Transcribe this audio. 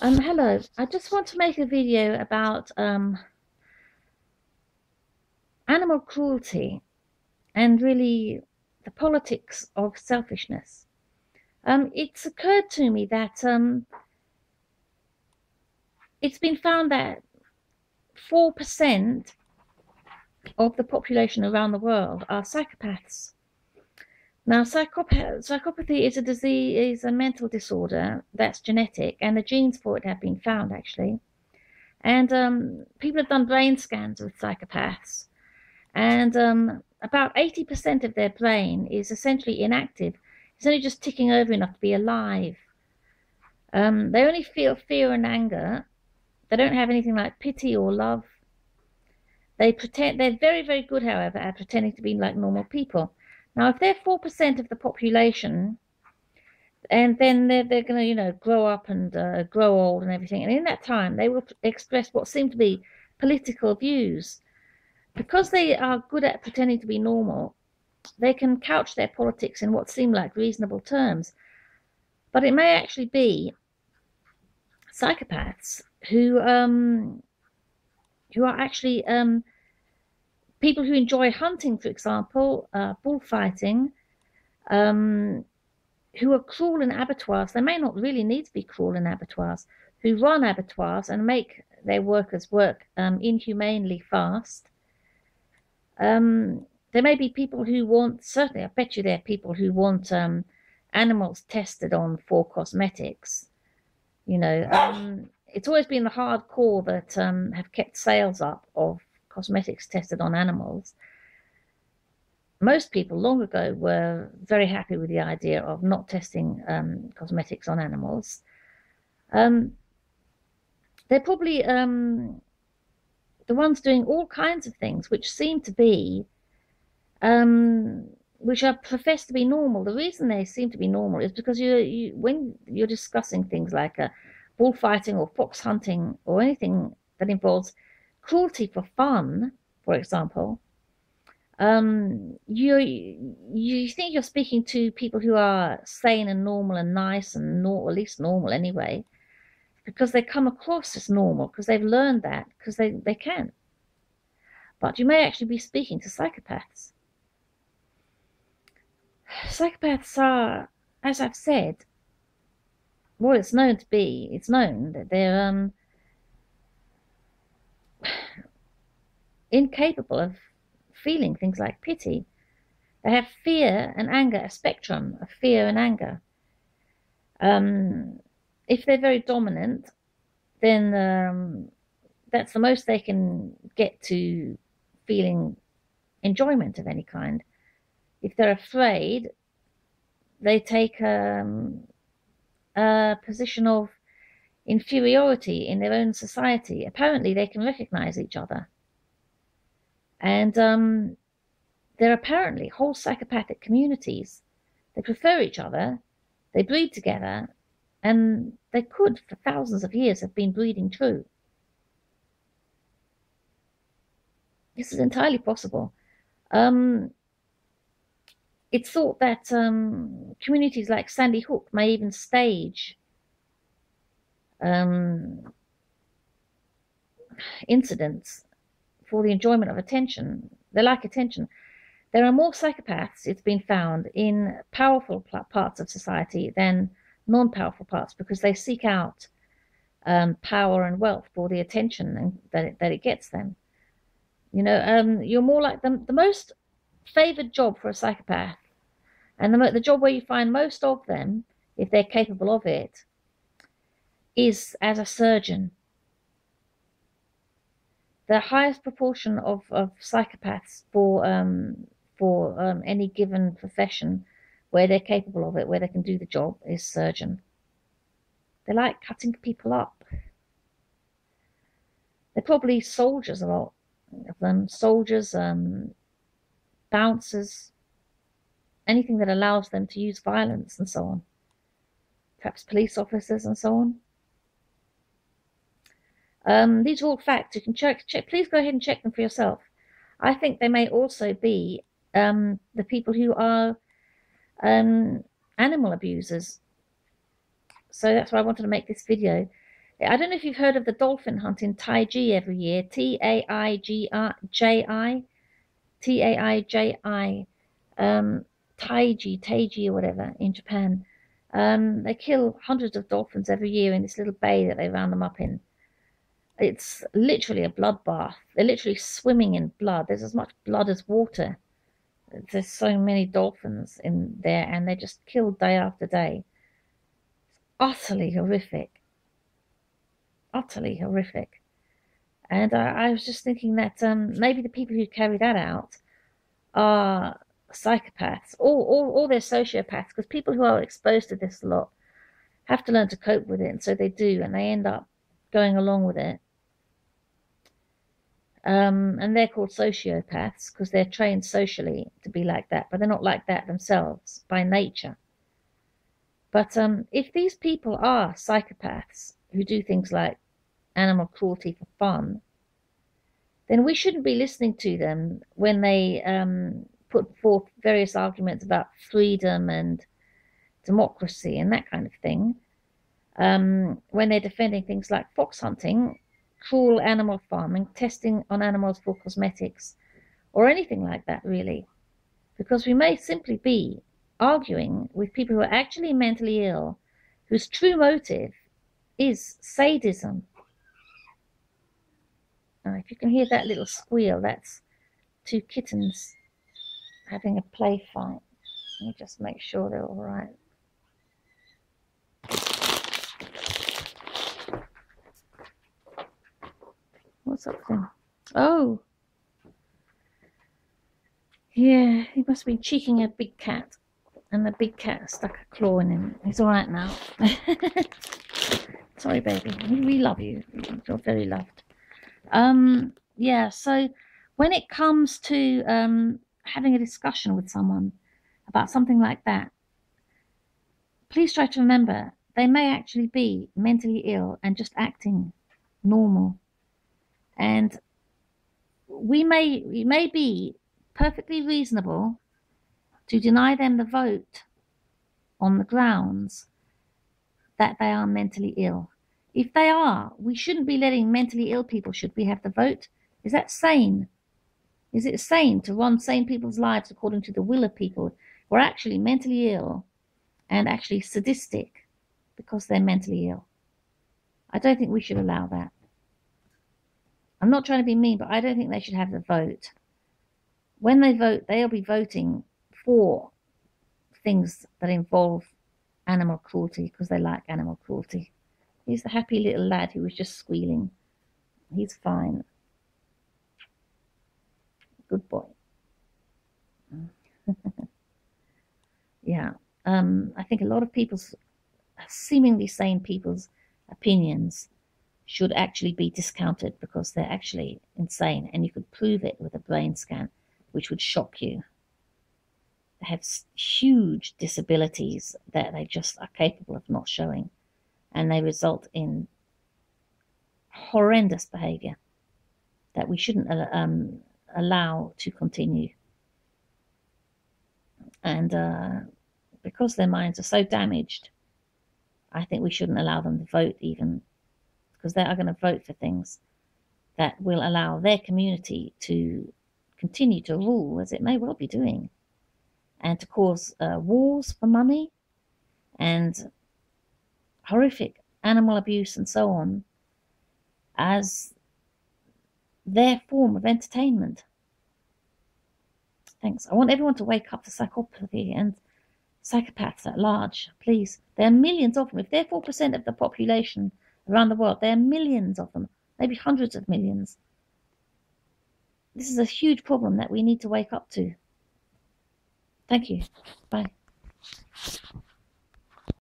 Hello. I just want to make a video about animal cruelty and really the politics of selfishness. It's occurred to me that it's been found that 4% of the population around the world are psychopaths. Now, psychopathy is a disease, is a mental disorder that's genetic, and the genes for it have been found actually. And people have done brain scans with psychopaths. And about 80% of their brain is essentially inactive. It's only just ticking over enough to be alive. They only feel fear and anger. They don't have anything like pity or love. They're very, very good, however, at pretending to be like normal people. Now, if they're 4% of the population, and then they're going to, grow up and grow old and everything, and in that time, they will express what seem to be political views. Because they are good at pretending to be normal, they can couch their politics in what seem like reasonable terms. But it may actually be psychopaths who are actually people who enjoy hunting, for example, bullfighting, um, who are cruel in abattoirs. They may not really need to be cruel in abattoirs, who run abattoirs and make their workers work inhumanely fast. There may be people who want, certainly, I bet you there are people who want animals tested on for cosmetics. It's always been the hardcore that have kept sales up of cosmetics tested on animals. Most people long ago were very happy with the idea of not testing cosmetics on animals. Um, they're probably the ones doing all kinds of things which seem to be which are professed to be normal. The reason they seem to be normal is because when you're discussing things like bullfighting or fox hunting or anything that involves cruelty for fun, for example, you think you're speaking to people who are sane and normal and nice and or at least normal anyway, because they come across as normal because they've learned that because they can. But you may actually be speaking to psychopaths. Psychopaths are, as I've said, what it's known to be. It's known that they're incapable of feeling things like pity. They have fear and anger, a spectrum of fear and anger. If they're very dominant, then that's the most they can get to feeling enjoyment of any kind. If they're afraid, they take a position of inferiority in their own society. Apparently, they can recognize each other. And there are apparently whole psychopathic communities. They prefer each other, they breed together, and they could, for thousands of years, have been breeding true. This is entirely possible. It's thought that communities like Sandy Hook may even stage incidents for the enjoyment of attention. They like attention. There are more psychopaths, it's been found, in powerful parts of society than non-powerful parts because they seek out power and wealth for the attention that it gets them. You're more like the most favored job for a psychopath, and the job where you find most of them, if they're capable of it, is as a surgeon. The highest proportion of psychopaths for any given profession where they're capable of it, where they can do the job, is surgeon. They like cutting people up. They're probably soldiers, a lot of them. Soldiers, bouncers, anything that allows them to use violence and so on. Perhaps police officers and so on. These are all facts. You can check. Please go ahead and check them for yourself. I think they may also be the people who are animal abusers. So that's why I wanted to make this video. I don't know if you've heard of the dolphin hunt in Taiji every year. Taiji, Taiji or whatever in Japan. They kill hundreds of dolphins every year in this little bay that they round them up in. It's literally a bloodbath. They're literally swimming in blood. There's as much blood as water. There's so many dolphins in there, and they're just killed day after day. Utterly horrific. Utterly horrific. And I was just thinking that maybe the people who carry that out are psychopaths, or they're sociopaths, because people who are exposed to this a lot have to learn to cope with it, and so they do, and they end up going along with it. And they're called sociopaths because they're trained socially to be like that, but they're not like that themselves by nature. But if these people are psychopaths who do things like animal cruelty for fun, then we shouldn't be listening to them when they put forth various arguments about freedom and democracy and that kind of thing. When they're defending things like fox hunting, cruel animal farming, testing on animals for cosmetics, or anything like that, really. Because we may simply be arguing with people who are actually mentally ill, whose true motive is sadism. If you can hear that little squeal, that's two kittens having a play fight. Let me just make sure they're all right. What's up there? Oh, yeah, he must have been cheeking a big cat, and the big cat stuck a claw in him. He's all right now. Sorry, baby. We love you. You're very loved. Yeah, so when it comes to having a discussion with someone about something like that, please try to remember they may actually be mentally ill and just acting normal. And it may be perfectly reasonable to deny them the vote on the grounds that they are mentally ill. If they are, we shouldn't be letting mentally ill people, should we, have the vote? Is that sane? Is it sane to run sane people's lives according to the will of people who are actually mentally ill and actually sadistic because they're mentally ill? I don't think we should allow that. I'm not trying to be mean, but I don't think they should have the vote. When they vote, they'll be voting for things that involve animal cruelty because they like animal cruelty. He's the happy little lad who was just squealing. He's fine. Good boy. Yeah. I think a lot of people's, seemingly sane people's opinions should actually be discounted because they're actually insane, and you could prove it with a brain scan, which would shock you. They have huge disabilities that they just are capable of not showing, and they result in horrendous behavior that we shouldn't allow to continue. And because their minds are so damaged, I think we shouldn't allow them to vote even, because they are going to vote for things that will allow their community to continue to rule, as it may well be doing, and to cause wars for money and horrific animal abuse and so on as their form of entertainment. Thanks. I want everyone to wake up to psychopathy and psychopaths at large, please. There are millions of them. If they're 4% of the population around the world, there are millions of them, maybe hundreds of millions. This is a huge problem that we need to wake up to. Thank you. Bye.